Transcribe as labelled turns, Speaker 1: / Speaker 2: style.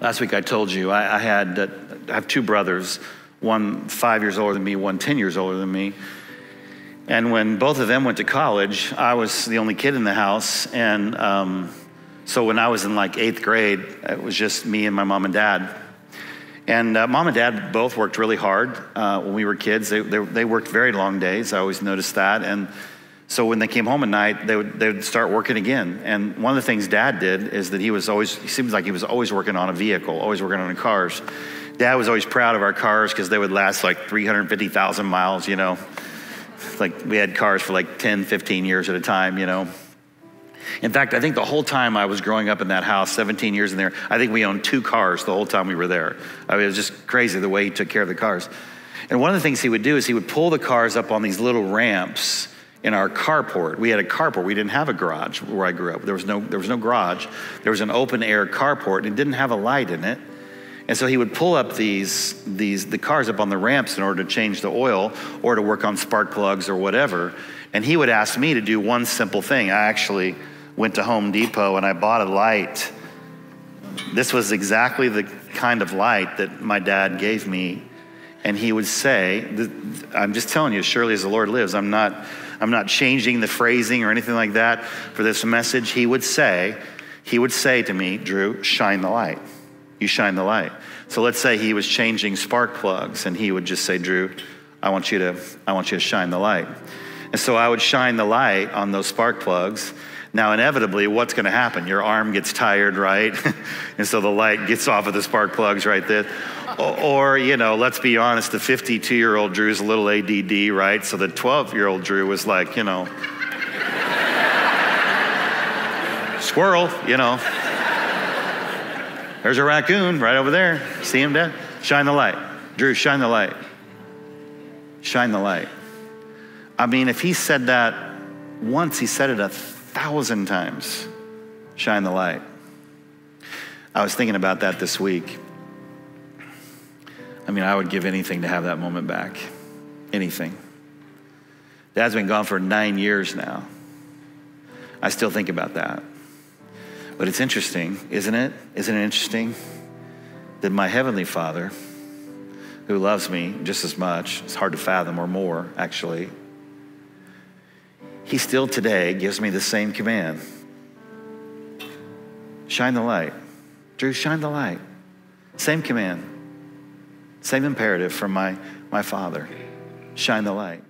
Speaker 1: Last week I told you I have two brothers, one 5 years older than me, one 10 years older than me. And when both of them went to college, I was the only kid in the house. And so when I was in like 8th grade, it was just me and my mom and dad. And mom and dad both worked really hard when we were kids. They worked very long days. I always noticed that. And so when they came home at night, they would start working again. And one of the things Dad did is that he seems like he was always working on a vehicle, always working on cars. Dad was always proud of our cars because they would last like 350,000 miles, you know. Like we had cars for like 10, 15 years at a time, you know. In fact, I think the whole time I was growing up in that house, 17 years in there, I think we owned 2 cars the whole time we were there. I mean, it was just crazy the way he took care of the cars. And one of the things he would do is he would pull the cars up on these little ramps in our carport. We had a carport. We didn't have a garage where I grew up. There was no garage. There was an open air carport, and it didn't have a light in it. And so he would pull up the cars up on the ramps in order to change the oil or to work on spark plugs or whatever. And he would ask me to do one simple thing. I actually went to Home Depot and I bought a light. This was exactly the kind of light that my dad gave me. And he would say, I'm just telling you, as surely as the Lord lives, I'm not changing the phrasing or anything like that for this message. He would say to me, Drew, shine the light. You shine the light. So let's say he was changing spark plugs and he would just say, Drew, I want you to shine the light. And so I would shine the light on those spark plugs. Now, inevitably, what's going to happen? Your arm gets tired, right? And so the light gets off of the spark plugs right there. Or, you know, let's be honest, the 52-year-old Drew's a little ADD, right? So the 12-year-old Drew was like, you know, squirrel, you know. There's a raccoon right over there. See him, Dad? Shine the light. Drew, shine the light. Shine the light. I mean, if he said that once, he said it 1,000 times. Shine the light. I was thinking about that this week. I mean, I would give anything to have that moment back. Anything. Dad's been gone for 9 years now. I still think about that. But it's interesting, isn't it? Isn't it interesting that my Heavenly Father, who loves me just as much, it's hard to fathom, or more, actually, he still today gives me the same command. Shine the light. Drew, shine the light. Same command. Same imperative from my Father. Shine the light.